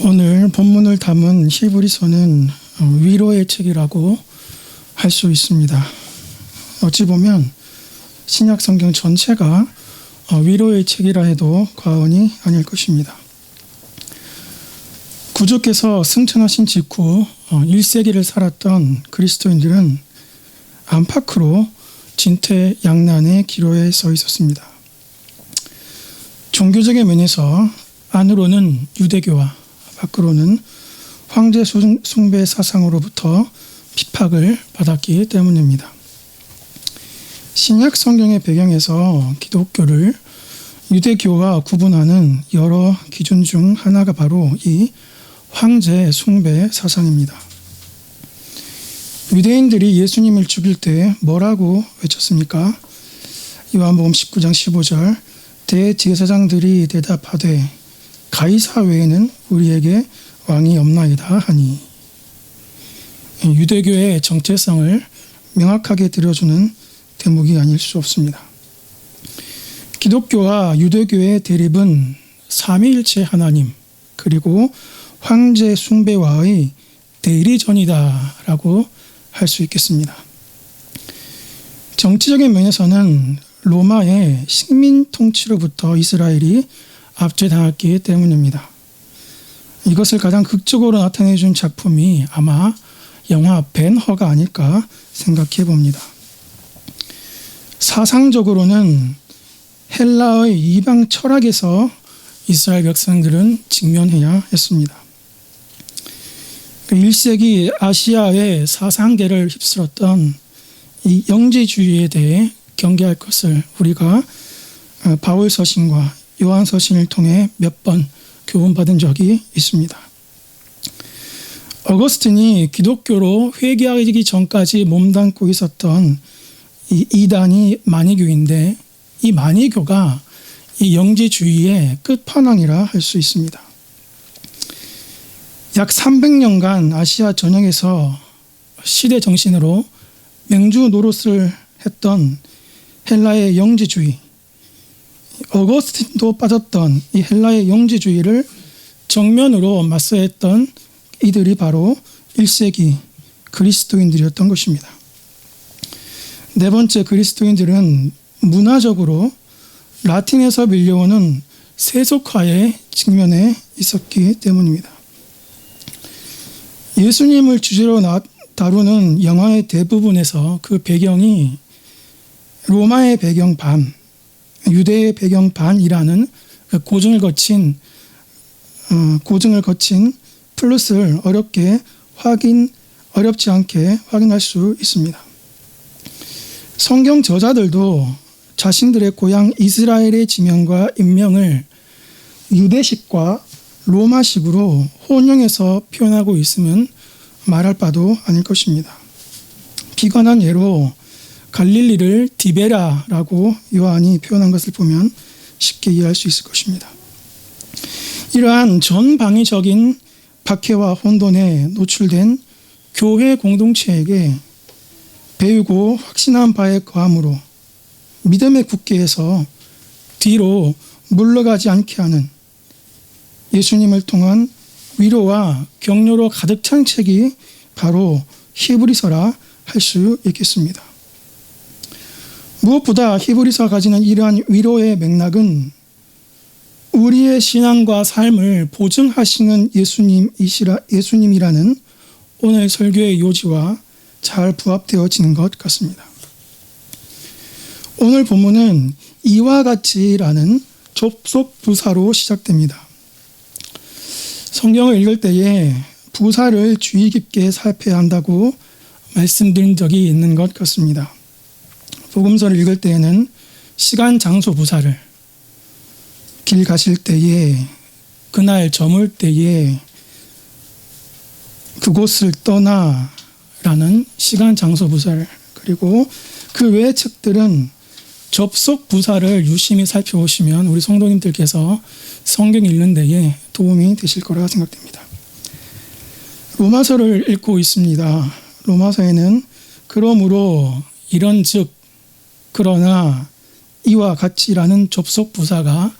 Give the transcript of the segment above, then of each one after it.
오늘 본문을 담은 히브리서는 위로의 책이라고 할 수 있습니다. 어찌 보면 신약 성경 전체가 위로의 책이라 해도 과언이 아닐 것입니다. 구주께서 승천하신 직후 1세기를 살았던 그리스도인들은 안팎으로 진퇴양난의 기로에 서 있었습니다. 종교적인 면에서 안으로는 유대교와 밖으로는 황제 숭배 사상으로부터 핍박을 받았기 때문입니다. 신약 성경의 배경에서 기독교를 유대교와 구분하는 여러 기준 중 하나가 바로 이 황제 숭배 사상입니다. 유대인들이 예수님을 죽일 때 뭐라고 외쳤습니까? 요한복음 19장 15절 대제사장들이 대답하되 가이사 외에는 우리에게 왕이 없나이다 하니, 유대교의 정체성을 명확하게 들여주는 대목이 아닐 수 없습니다. 기독교와 유대교의 대립은 삼위일체 하나님 그리고 황제 숭배와의 대리전이다라고 할 수 있겠습니다. 정치적인 면에서는 로마의 식민 통치로부터 이스라엘이 압제당했기 때문입니다. 이것을 가장 극적으로 나타내 준 작품이 아마 영화 벤허가 아닐까 생각해 봅니다. 사상적으로는 헬라의 이방 철학에서 이스라엘 백성들은 직면해야 했습니다. 1세기 아시아의 사상계를 휩쓸었던 이 영지주의에 대해 경계할 것을 우리가 바울 서신과 요한 서신을 통해 몇 번 교훈받은 적이 있습니다. 어거스틴이 기독교로 회개하기 전까지 몸담고 있었던 이 이단이 마니교인데, 이 마니교가 이 영지주의의 끝판왕이라 할 수 있습니다. 약 300년간 아시아 전역에서 시대 정신으로 맹주 노릇을 했던 헬라의 영지주의, 어거스틴도 빠졌던 이 헬라의 영지주의를 정면으로 맞서야 했던 이들이 바로 1세기 그리스도인들이었던 것입니다. 네 번째, 그리스도인들은 문화적으로 라틴에서 밀려오는 세속화의 직면에 있었기 때문입니다. 예수님을 주제로 다루는 영화의 대부분에서 그 배경이 로마의 배경 반, 유대의 배경 반이라는 고증을 거친 플롯을 어렵지 않게 확인할 수 있습니다. 성경 저자들도 자신들의 고향 이스라엘의 지명과 인명을 유대식과 로마식으로 혼용해서 표현하고 있으면 말할 바도 아닐 것입니다. 비관한 예로 갈릴리를 디베라라고 요한이 표현한 것을 보면 쉽게 이해할 수 있을 것입니다. 이러한 전방위적인 박해와 혼돈에 노출된 교회 공동체에게 배우고 확신한 바에 거함으로 믿음의 굳게에서 뒤로 물러가지 않게 하는 예수님을 통한 위로와 격려로 가득 찬 책이 바로 히브리서라 할 수 있겠습니다. 무엇보다 히브리서가 가지는 이러한 위로의 맥락은 우리의 신앙과 삶을 보증하시는 예수님이라는 오늘 설교의 요지와 잘 부합되어지는 것 같습니다. 오늘 본문은 이와 같이라는 접속 부사로 시작됩니다. 성경을 읽을 때에 부사를 주의 깊게 살펴야 한다고 말씀드린 적이 있는 것 같습니다. 복음서를 읽을 때에는 시간, 장소 부사를 길 가실 때에, 그날 저물 때에, 그곳을 떠나라는 시간, 장소 부사를, 그리고 그 외의 책들은 접속 부사를 유심히 살펴보시면 우리 성도님들께서 성경 읽는 데에 도움이 되실 거라 생각됩니다. 로마서를 읽고 있습니다. 로마서에는 그러므로 이런즉 그러나 이와 같이라는 접속 부사가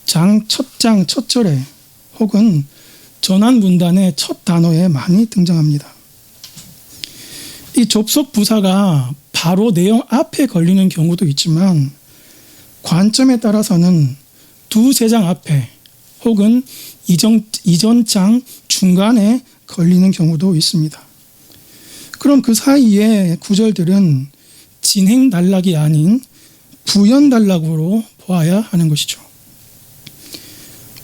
첫 장 첫 절에 혹은 전환 문단의 첫 단어에 많이 등장합니다. 이 접속 부사가 바로 내용 앞에 걸리는 경우도 있지만 관점에 따라서는 두세 장 앞에 혹은 이전 장 중간에 걸리는 경우도 있습니다. 그럼 그 사이의 구절들은 진행 단락이 아닌 부연 단락으로 보아야 하는 것이죠.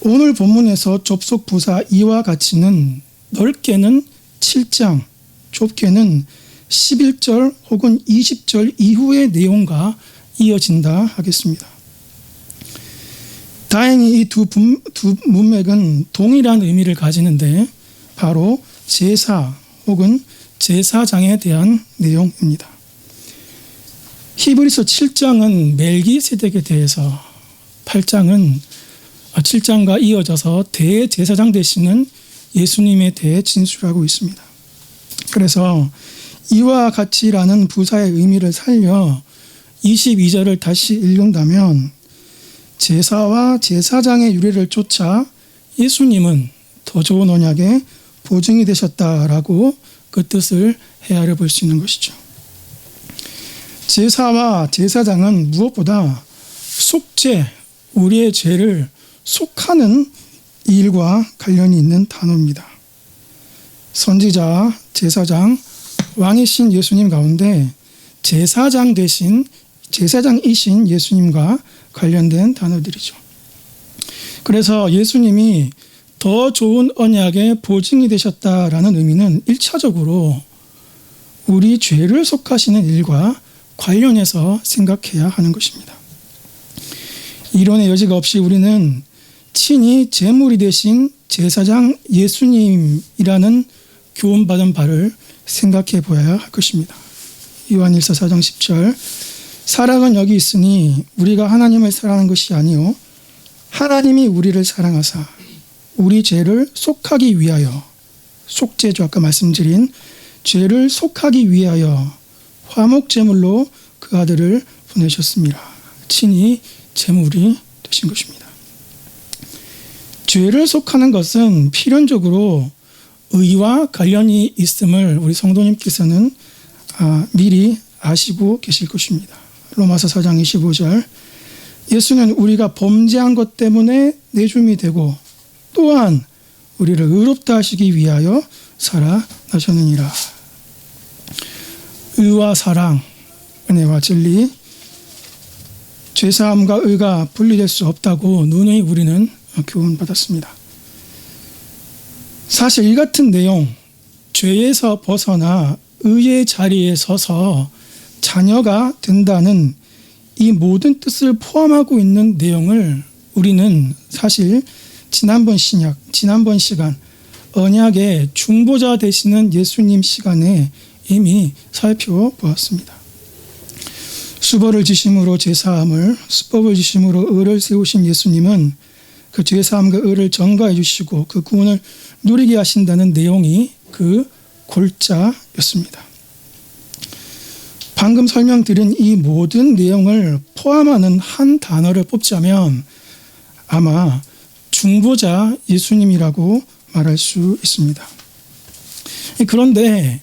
오늘 본문에서 접속 부사 이와 같이는 넓게는 7장, 좁게는 11절 혹은 20절 이후의 내용과 이어진다 하겠습니다. 다행히 이 두 문맥은 동일한 의미를 가지는데 바로 제사 혹은 제사장에 대한 내용입니다. 히브리서 7장은 멜기세덱에 대해서 7장과 이어져서 대제사장 되시는 예수님에 대해 진술하고 있습니다. 그래서 이와 같이라는 부사의 의미를 살려 22절을 다시 읽는다면 제사와 제사장의 유래를 쫓아 예수님은 더 좋은 언약의 보증이 되셨다라고 그 뜻을 헤아려 볼 수 있는 것이죠. 제사와 제사장은 무엇보다 속죄, 우리의 죄를 속하는 일과 관련이 있는 단어입니다. 선지자, 제사장, 왕이신 예수님 가운데 제사장이신 예수님과 관련된 단어들이죠. 그래서 예수님이 더 좋은 언약의 보증이 되셨다라는 의미는 1차적으로 우리 죄를 속하시는 일과 관련해서 생각해야 하는 것입니다. 이론의 여지가 없이 우리는 친히 제물이 되신 제사장 예수님이라는 교훈받은 바를 생각해 보아야 할 것입니다. 요한일서 4장 10절 사랑은 여기 있으니 우리가 하나님을 사랑하는 것이 아니요 하나님이 우리를 사랑하사 우리 죄를 속하기 위하여 속죄죠. 아까 말씀드린 죄를 속하기 위하여 화목제물로 그 아들을 보내셨습니다. 친히 제물이 되신 것입니다. 죄를 속하는 것은 필연적으로 의와 관련이 있음을 우리 성도님께서는 미리 아시고 계실 것입니다. 로마서 4장 25절 예수는 우리가 범죄한 것 때문에 내줌이 되고 또한 우리를 의롭다 하시기 위하여 살아나셨느니라. 의와 사랑, 은혜와 진리, 죄사함과 의가 분리될 수 없다고 누누이 우리는 교훈받았습니다. 사실 이 같은 내용, 죄에서 벗어나 의의 자리에 서서 자녀가 된다는 이 모든 뜻을 포함하고 있는 내용을 우리는 사실 지난번 시간 언약의 중보자 되시는 예수님 시간에 이미 살펴보았습니다. 수벌을 지심으로 제사함을, 수법을 지심으로 의를 세우신 예수님은 그 제사함과 의를 전가해 주시고 그 구원을 누리게 하신다는 내용이 그 골자였습니다. 방금 설명드린 이 모든 내용을 포함하는 한 단어를 뽑자면 아마 중보자 예수님이라고 말할 수 있습니다. 그런데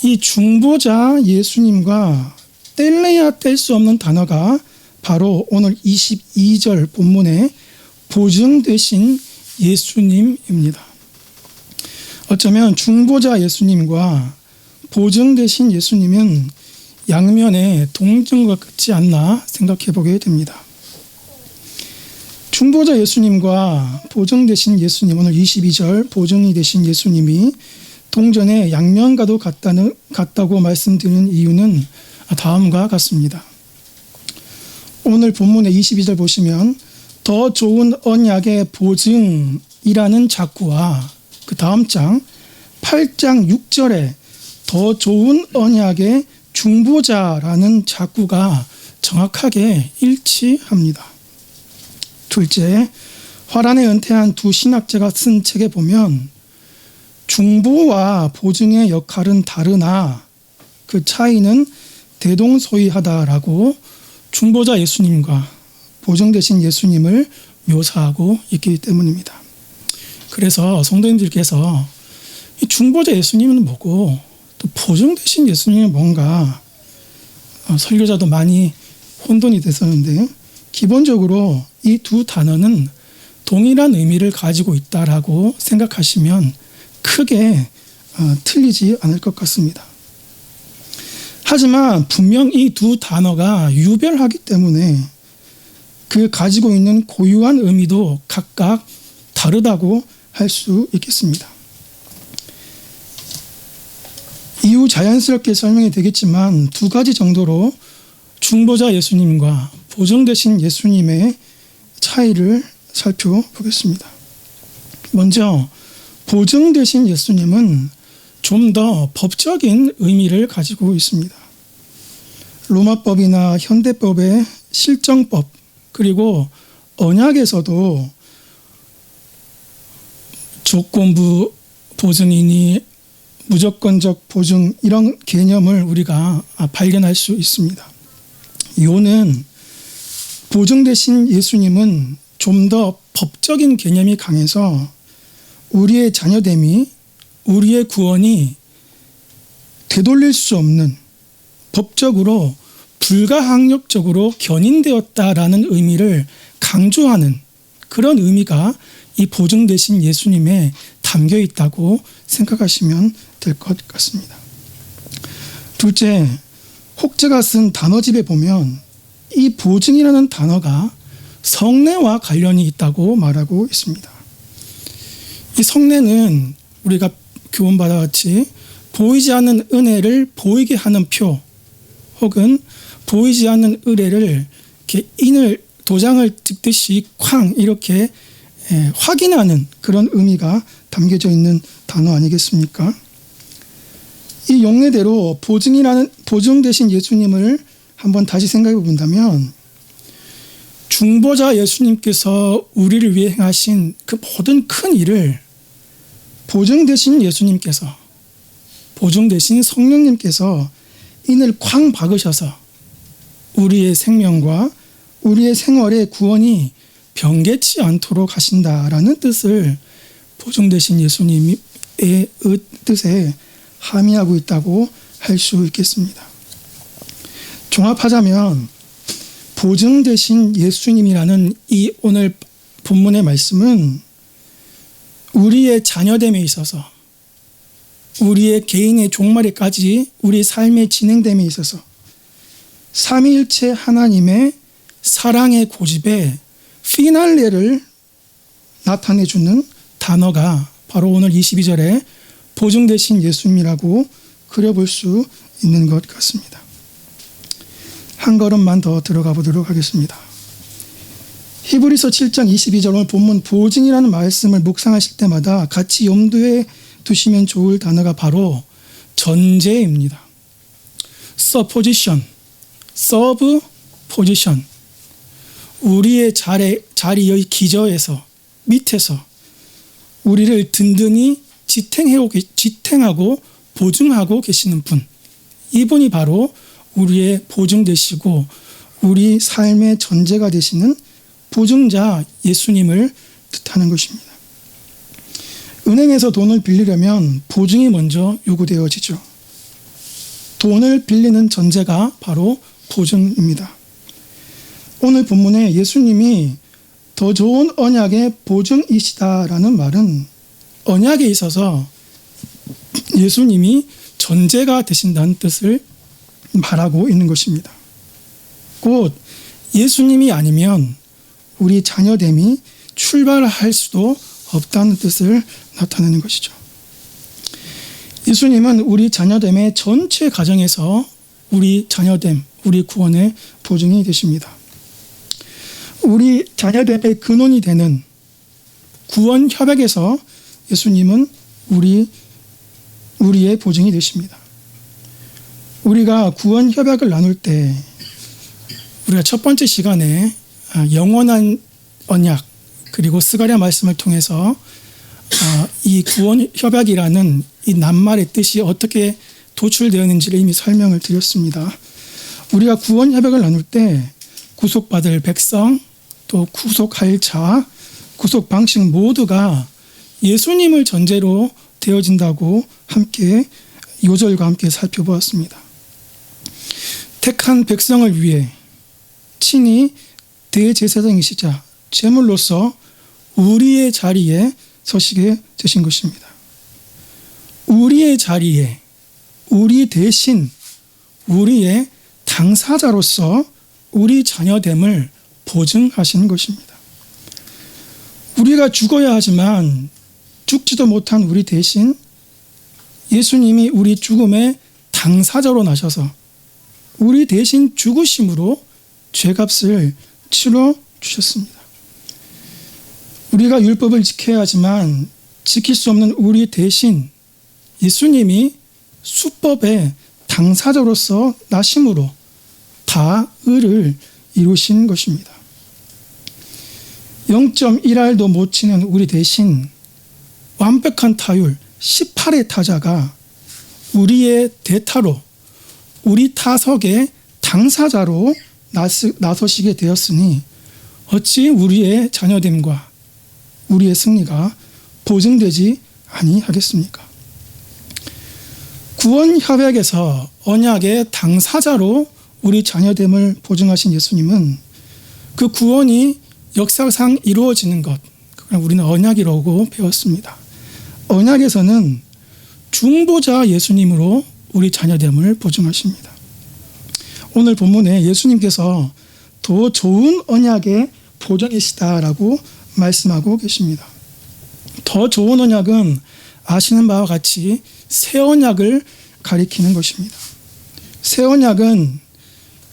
이 중보자 예수님과 뗄래야 뗄 수 없는 단어가 바로 오늘 22절 본문에 보증되신 예수님입니다. 어쩌면 중보자 예수님과 보증되신 예수님은 양면의 동정과 같지 않나 생각해 보게 됩니다. 중보자 예수님과 보증되신 예수님, 오늘 22절 보증이 되신 예수님이 동전의 양면과도 같다고 말씀드리는 이유는 다음과 같습니다. 오늘 본문의 22절 보시면 더 좋은 언약의 보증이라는 작구와 그 다음 장 8장 6절에 더 좋은 언약의 중보자라는 작구가 정확하게 일치합니다. 둘째, 화란에 은퇴한 두 신학자가 쓴 책에 보면 중보와 보증의 역할은 다르나 그 차이는 대동소이하다라고 중보자 예수님과 보증되신 예수님을 묘사하고 있기 때문입니다. 그래서 성도님들께서 이 중보자 예수님은 뭐고 또 보증 되신 예수님은 뭔가 설교자도 많이 혼돈이 됐었는데요. 기본적으로 이 두 단어는 동일한 의미를 가지고 있다라고 생각하시면 크게 틀리지 않을 것 같습니다. 하지만 분명 이 두 단어가 유별하기 때문에 그 가지고 있는 고유한 의미도 각각 다르다고 할 수 있겠습니다. 이후 자연스럽게 설명이 되겠지만 두 가지 정도로 중보자 예수님과 보증 되신 예수님의 차이를 살펴보겠습니다. 먼저 보증 되신 예수님은 좀 더 법적인 의미를 가지고 있습니다. 로마법이나 현대법의 실정법 그리고 언약에서도 조건부 보증이니 무조건적 보증 이런 개념을 우리가 발견할 수 있습니다. 이유는 보증 되신 예수님은 좀 더 법적인 개념이 강해서 우리의 자녀됨이 우리의 구원이 되돌릴 수 없는 법적으로 불가항력적으로 견인되었다라는 의미를 강조하는 그런 의미가 이 보증 되신 예수님에 담겨 있다고 생각하시면 될 것 같습니다. 둘째, 혹자가 쓴 단어집에 보면 이 보증이라는 단어가 성례와 관련이 있다고 말하고 있습니다. 이 성례는 우리가 교훈받아 같이 보이지 않는 은혜를 보이게 하는 표 혹은 보이지 않는 의례를 이렇게 도장을 찍듯이 쾅 이렇게 확인하는 그런 의미가 담겨져 있는 단어 아니겠습니까? 이 용례대로 보증 되신 예수님을 한번 다시 생각해 본다면 중보자 예수님께서 우리를 위해 행하신 그 모든 큰 일을 보증 되신 예수님께서 보증 되신 성령님께서 인을 쾅 박으셔서 우리의 생명과 우리의 생활의 구원이 변개치 않도록 하신다라는 뜻을 보증 되신 예수님의 뜻에 함의하고 있다고 할 수 있겠습니다. 종합하자면 보증 되신 예수님이라는 이 오늘 본문의 말씀은 우리의 자녀됨에 있어서 우리의 개인의 종말에까지 우리 삶의 진행됨에 있어서 삼위일체 하나님의 사랑의 고집에 피날레를 나타내주는 단어가 바로 오늘 22절에 보증 되신 예수님이라고 그려볼 수 있는 것 같습니다. 한 걸음만 더 들어가 보도록 하겠습니다. 히브리서 7장 22절 오늘 본문 보증이라는 말씀을 묵상하실 때마다 같이 염두에 두시면 좋을 단어가 바로 전제입니다. supposition, serve position. 우리의 자리의 기저에서 밑에서 우리를 든든히 지탱하고 보증하고 계시는 분. 이분이 바로 우리의 보증 되시고 우리 삶의 전제가 되시는 보증자 예수님을 뜻하는 것입니다. 은행에서 돈을 빌리려면 보증이 먼저 요구되어지죠. 돈을 빌리는 전제가 바로 보증입니다. 오늘 본문에 예수님이 더 좋은 언약의 보증이시다라는 말은 언약에 있어서 예수님이 전제가 되신다는 뜻을 말하고 있는 것입니다. 곧 예수님이 아니면 우리 자녀됨이 출발할 수도 없다는 뜻을 나타내는 것이죠. 예수님은 우리 자녀됨의 전체 과정에서 우리 자녀됨, 우리 구원의 보증이 되십니다. 우리 자녀됨의 근원이 되는 구원 협약에서 예수님은 우리의 보증이 되십니다. 우리가 구원 협약을 나눌 때 우리가 첫 번째 시간에 영원한 언약 그리고 스가랴 말씀을 통해서 이 구원 협약이라는 이 낱말의 뜻이 어떻게 도출되었는지를 이미 설명을 드렸습니다. 우리가 구원 협약을 나눌 때 구속받을 백성 또 구속할 자, 구속 방식 모두가 예수님을 전제로 되어진다고 함께 요절과 함께 살펴보았습니다. 택한 백성을 위해 친히 대제사장이시자 제물로서 우리의 자리에 서시게 되신 것입니다. 우리의 자리에, 우리 대신 우리의 당사자로서 우리 자녀됨을 보증하신 것입니다. 우리가 죽어야 하지만 죽지도 못한 우리 대신 예수님이 우리 죽음의 당사자로 나셔서 우리 대신 죽으심으로 죄값을 치러 주셨습니다. 우리가 율법을 지켜야 하지만 지킬 수 없는 우리 대신 예수님이 수법의 당사자로서 나심으로 다 의를 이루신 것입니다. 0.1알도 못 치는 우리 대신 완벽한 타율 18의 타자가 우리의 대타로 우리 타석의 당사자로 나서시게 되었으니 어찌 우리의 자녀됨과 우리의 승리가 보증되지 아니하겠습니까? 구원 협약에서 언약의 당사자로 우리 자녀됨을 보증하신 예수님은 그 구원이 역사상 이루어지는 것, 그걸 우리는 언약이라고 배웠습니다. 언약에서는 중보자 예수님으로 우리 자녀됨을 보증하십니다. 오늘 본문에 예수님께서 더 좋은 언약의 보증이시다라고 말씀하고 계십니다. 더 좋은 언약은 아시는 바와 같이 새 언약을 가리키는 것입니다. 새 언약은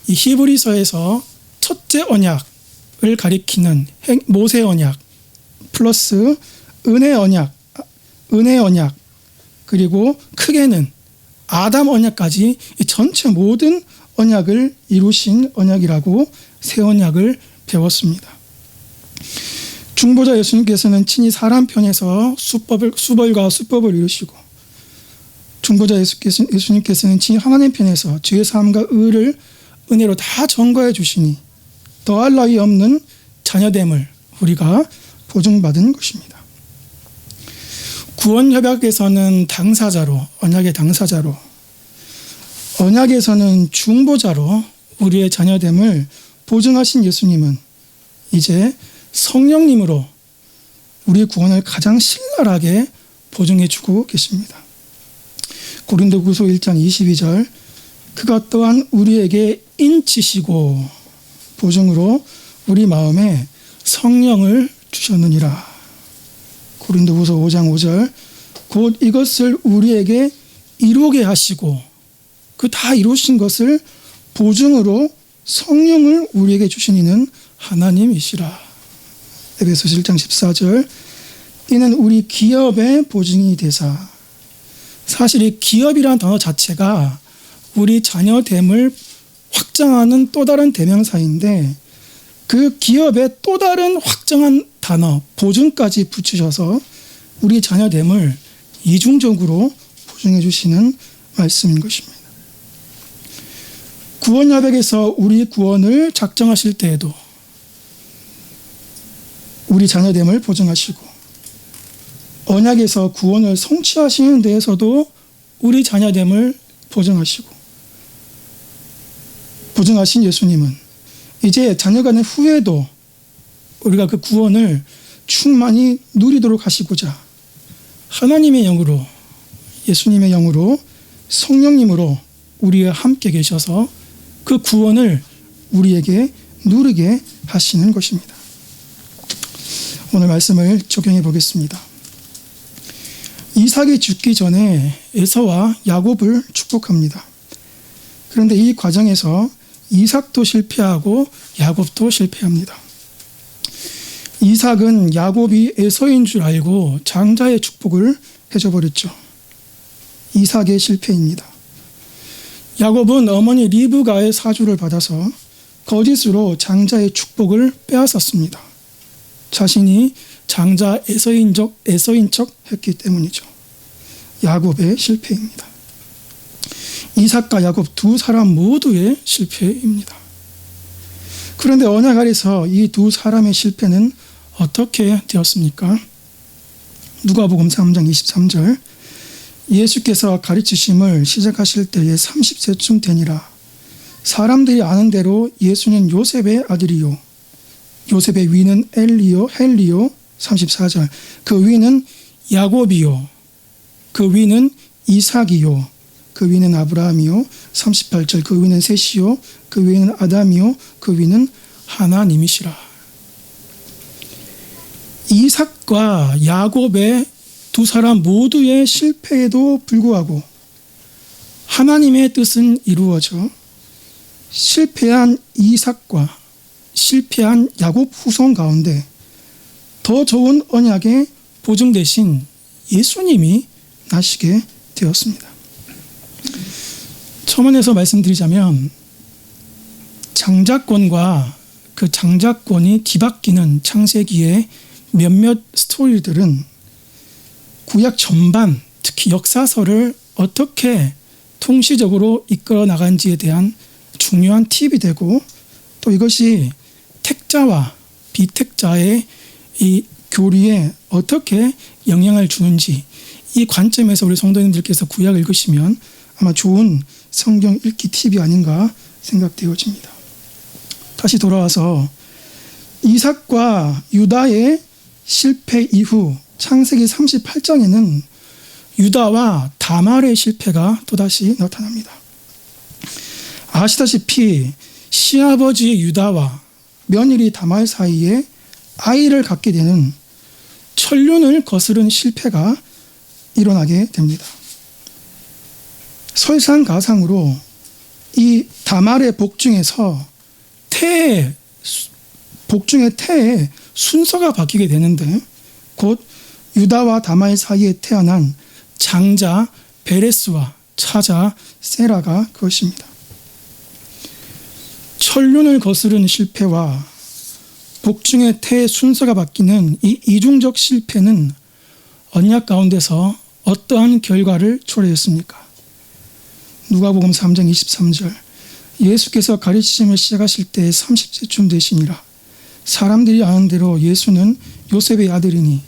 이 히브리서에서 첫째 언약을 가리키는 모세 언약 플러스 은혜 언약 그리고 크게는 아담 언약까지 이 전체 모든 언약을 이루신 언약이라고 새 언약을 배웠습니다. 중보자 예수님께서는 친히 사람 편에서 수벌과 수법을 이루시고 중보자 예수님께서는 친히 하나님 편에서 죄사함과 의를 은혜로 다 전가해 주시니 더할 나위 없는 자녀됨을 우리가 보증받은 것입니다. 구원 협약에서는 당사자로, 언약의 당사자로, 언약에서는 중보자로 우리의 자녀됨을 보증하신 예수님은 이제 성령님으로 우리 구원을 가장 신랄하게 보증해 주고 계십니다. 고린도후서 1장 22절 그가 또한 우리에게 인치시고 보증으로 우리 마음에 성령을 주셨느니라. 고린도후서 5장 5절 곧 이것을 우리에게 이루게 하시고 그 다 이루신 것을 보증으로 성령을 우리에게 주신 이는 하나님이시라. 에베소서 1장 14절 이는 우리 기업의 보증이 되사. 사실 이 기업이라는 단어 자체가 우리 자녀됨을 확장하는 또 다른 대명사인데 그 기업에 또 다른 확정한 단어 보증까지 붙이셔서 우리 자녀됨을 이중적으로 보증해 주시는 말씀인 것입니다. 구원협약에서 우리 구원을 작정하실 때에도 우리 자녀됨을 보증하시고 언약에서 구원을 성취하시는 데에서도 우리 자녀됨을 보증하신 예수님은 이제 자녀가 된 후에도 우리가 그 구원을 충만히 누리도록 하시고자 하나님의 영으로 예수님의 영으로 성령님으로 우리와 함께 계셔서 그 구원을 우리에게 누리게 하시는 것입니다. 오늘 말씀을 적용해 보겠습니다. 이삭이 죽기 전에 에서와 야곱을 축복합니다. 그런데 이 과정에서 이삭도 실패하고 야곱도 실패합니다. 이삭은 야곱이 에서인 줄 알고 장자의 축복을 해줘버렸죠. 이삭의 실패입니다. 야곱은 어머니 리브가의 사주를 받아서 거짓으로 장자의 축복을 빼앗았습니다. 자신이 장자 에서인 척 했기 때문이죠. 야곱의 실패입니다. 이삭과 야곱 두 사람 모두의 실패입니다. 그런데 언약 아래서 이 두 사람의 실패는 어떻게 되었습니까? 누가복음 3장 23절 예수께서 가르치심을 시작하실 때에 30세쯤 되니라. 사람들이 아는 대로 예수는 요셉의 아들이요 요셉의 위는 헬리요 34절 그 위는 야곱이요 그 위는 이삭이요 그 위는 아브라함이요 38절 그 위는 셋이요 그 위는 아담이요 그 위는 하나님이시라. 이삭과 야곱의 두 사람 모두의 실패에도 불구하고 하나님의 뜻은 이루어져 실패한 이삭과 실패한 야곱 후손 가운데 더 좋은 언약의 보증 대신 예수님이 나시게 되었습니다. 첨언해서 말씀드리자면 장자권과 그 장자권이 뒤바뀌는 창세기의 몇몇 스토리들은 구약 전반, 특히 역사서를 어떻게 통시적으로 이끌어 나간지에 대한 중요한 팁이 되고 또 이것이 택자와 비택자의 이 교리에 어떻게 영향을 주는지 이 관점에서 우리 성도님들께서 구약을 읽으시면 아마 좋은 성경 읽기 팁이 아닌가 생각되어집니다. 다시 돌아와서 이삭과 유다의 실패 이후 창세기 38장에는 유다와 다말의 실패가 또다시 나타납니다. 아시다시피 시아버지 유다와 며느리 다말 사이에 아이를 갖게 되는 천륜을 거스른 실패가 일어나게 됩니다. 설상가상으로 이 다말의 복중에서 복중의 태에 순서가 바뀌게 되는데 곧 유다와 다말 사이에 태어난 장자 베레스와 차자 세라가 그것입니다. 천륜을 거스른 실패와 복중의 태의 순서가 바뀌는 이 이중적 실패는 언약 가운데서 어떠한 결과를 초래했습니까? 누가복음 3장 23절 예수께서 가르치심을 시작하실 때 30세쯤 되시니라. 사람들이 아는 대로 예수는 요셉의 아들이니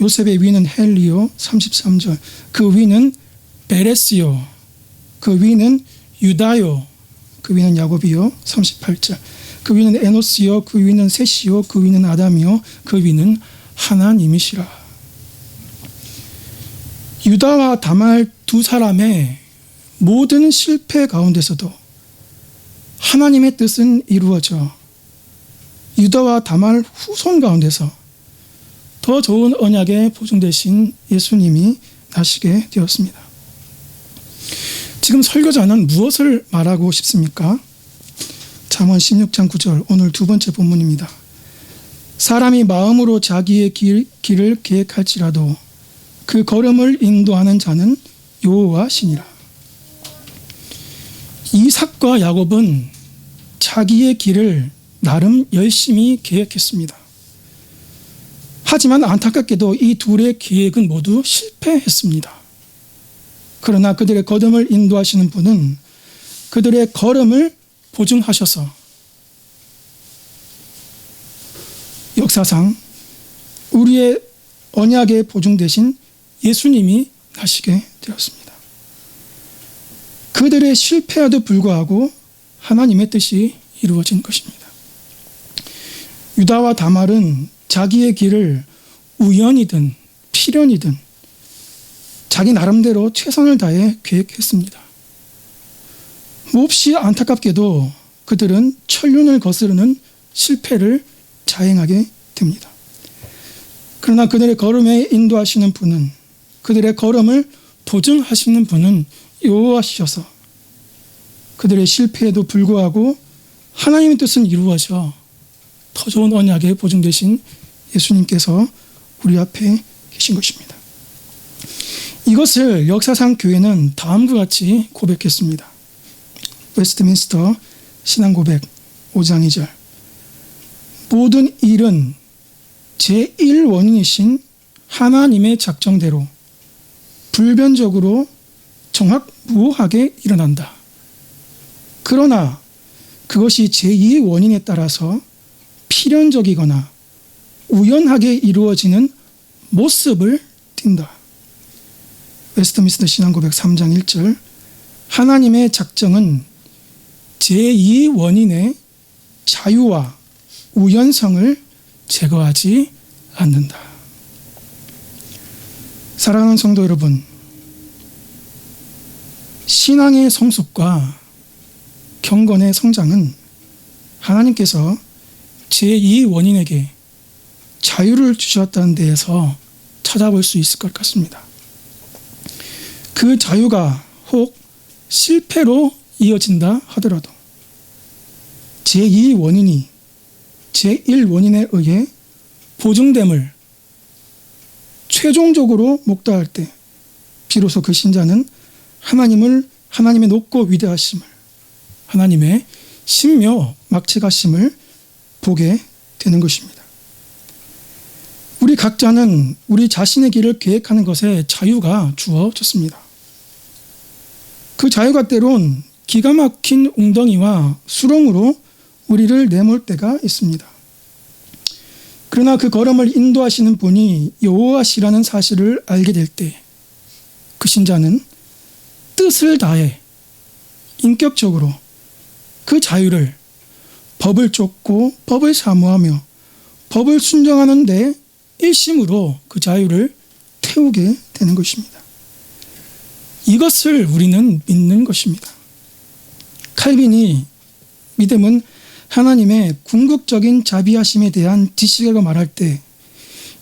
요셉의 위는 헬리요 33절 그 위는 베레스요 그 위는 유다요 그 위는 야곱이요 38절 그 위는 에노스요 그 위는 셋이요 그 위는 아담이요 그 위는 하나님이시라. 유다와 다말 두 사람의 모든 실패 가운데서도 하나님의 뜻은 이루어져 유다와 다말 후손 가운데서 더 좋은 언약의 보증 되신 예수님이 나시게 되었습니다. 지금 설교자는 무엇을 말하고 싶습니까? 잠언 16장 9절 오늘 두 번째 본문입니다. 사람이 마음으로 자기의 길을 계획할지라도 그 걸음을 인도하는 자는 여호와시니라. 이삭과 야곱은 자기의 길을 나름 열심히 계획했습니다. 하지만 안타깝게도 이 둘의 계획은 모두 실패했습니다. 그러나 그들의 걸음을 인도하시는 분은 그들의 걸음을 보증하셔서 역사상 우리의 언약의 보증 대신 예수님이 나시게 되었습니다. 그들의 실패에도 불구하고 하나님의 뜻이 이루어진 것입니다. 유다와 다말은 자기의 길을 우연이든 필연이든 자기 나름대로 최선을 다해 계획했습니다. 몹시 안타깝게도 그들은 천륜을 거스르는 실패를 자행하게 됩니다. 그러나 그들의 걸음에 인도하시는 분은 그들의 걸음을 보증하시는 분은 여호와시셔서 그들의 실패에도 불구하고 하나님의 뜻은 이루어져 더 좋은 언약의 보증 되신 예수님께서 우리 앞에 계신 것입니다. 이것을 역사상 교회는 다음과 같이 고백했습니다. 웨스트민스터 신앙고백 5장 2절 모든 일은 제1원인이신 하나님의 작정대로 불변적으로 정확무오하게 일어난다. 그러나 그것이 제2의 원인에 따라서 필연적이거나 우연하게 이루어지는 모습을 바뀐다. 웨스트민스터 신앙고백 3장 1절 하나님의 작정은 제2 원인의 자유와 우연성을 제거하지 않는다. 사랑하는 성도 여러분, 신앙의 성숙과 경건의 성장은 하나님께서 제2 원인에게 자유를 주셨다는 데에서 찾아볼 수 있을 것 같습니다. 그 자유가 혹 실패로 이어진다 하더라도 제2 원인이 제1 원인에 의해 보증됨을 최종적으로 목도할 때 비로소 그 신자는 하나님의 높고 위대하심을, 하나님의 신묘 막측하심을 보게 되는 것입니다. 우리 각자는 우리 자신의 길을 계획하는 것에 자유가 주어졌습니다. 그 자유가 때론 기가 막힌 웅덩이와 수렁으로 우리를 내몰 때가 있습니다. 그러나 그 걸음을 인도하시는 분이 여호와시라는 사실을 알게 될 때 그 신자는 뜻을 다해 인격적으로 그 자유를 법을 쫓고 법을 사모하며 법을 순종하는 데 일심으로 그 자유를 태우게 되는 것입니다. 이것을 우리는 믿는 것입니다. 칼빈이 믿음은 하나님의 궁극적인 자비하심에 대한 지식이라고 말할 때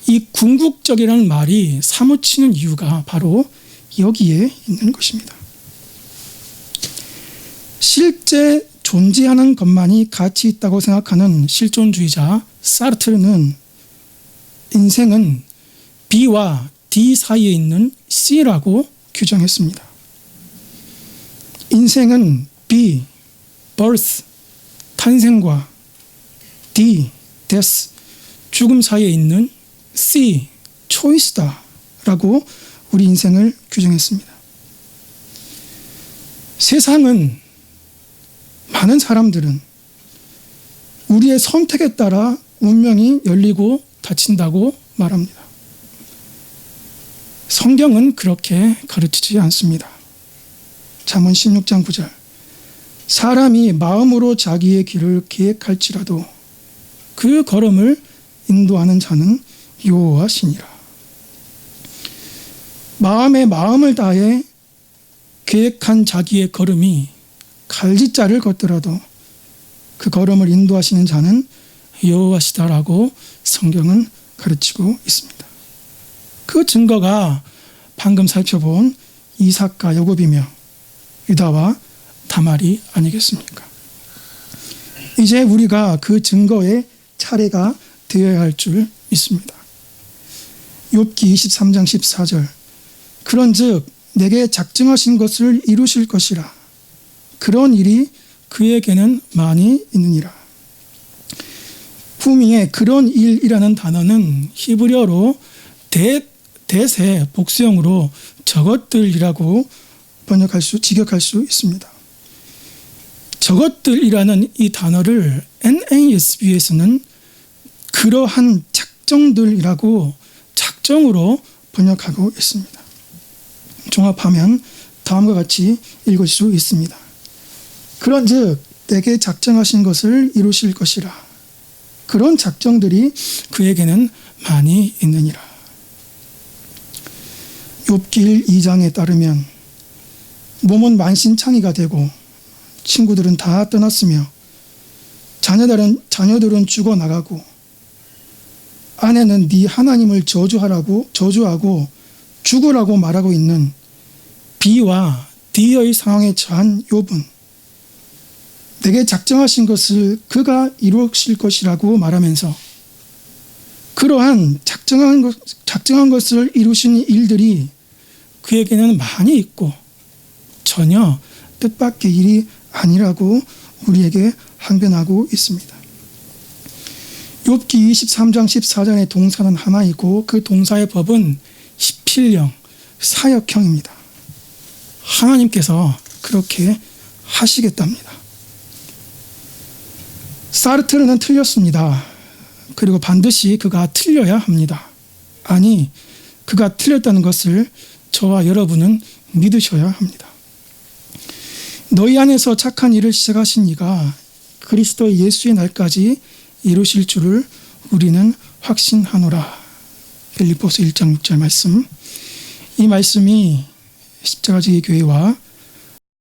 이 궁극적이라는 말이 사무치는 이유가 바로 여기에 있는 것입니다. 실제 존재하는 것만이 가치 있다고 생각하는 실존주의자 사르트르는 인생은 B와 D 사이에 있는 C라고 규정했습니다. 인생은 B, birth, 탄생과 D, death, 죽음 사이에 있는 C, choice다 라고 우리 인생을 규정했습니다. 세상은, 많은 사람들은 우리의 선택에 따라 운명이 열리고 닫힌다고 말합니다. 성경은 그렇게 가르치지 않습니다. 잠언 16장 9절 사람이 마음으로 자기의 길을 계획할지라도 그 걸음을 인도하는 자는 여호와시니라. 마음에 마음을 다해 계획한 자기의 걸음이 갈짓자를 걷더라도 그 걸음을 인도하시는 자는 여호와시다라고 성경은 가르치고 있습니다. 그 증거가 방금 살펴본 이삭과 야곱이며 유다와 다말이 아니겠습니까? 이제 우리가 그 증거의 차례가 되어야 할 줄 믿습니다. 욥기 23장 14절 그런즉 내게 작정하신 것을 이루실 것이라 그런 일이 그에게는 많이 있느니라. 후미의 그런 일이라는 단어는 히브리어로 대세 복수형으로 저것들이라고 직역할 수 있습니다. 저것들이라는 이 단어를 NASB에서는 그러한 작정들이라고 작정으로 번역하고 있습니다. 종합하면 다음과 같이 읽을 수 있습니다. 그런즉 내게 작정하신 것을 이루실 것이라. 그런 작정들이 그에게는 많이 있느니라. 욥기 2장에 따르면 몸은 만신창이가 되고 친구들은 다 떠났으며 자녀들은 죽어나가고 아내는 네 하나님을 저주하고 죽으라고 말하고 있는 B와 D의 상황에 처한 욥은 내게 작정하신 것을 그가 이루실 것이라고 말하면서 그러한 작정한 것을 이루신 일들이 그에게는 많이 있고 전혀 뜻밖의 일이 아니라고 우리에게 항변하고 있습니다. 욥기 23장 14절의 동사는 하나이고 그 동사의 법은 hi필형, 사역형입니다. 하나님께서 그렇게 하시겠답니다. 사르트르는 틀렸습니다. 그리고 반드시 그가 틀려야 합니다. 아니, 그가 틀렸다는 것을 저와 여러분은 믿으셔야 합니다. 너희 안에서 착한 일을 시작하신 이가 그리스도 예수의 날까지 이루실 줄을 우리는 확신하노라. 빌립보서 1장 6절 말씀. 이 말씀이 십자가지기 교회와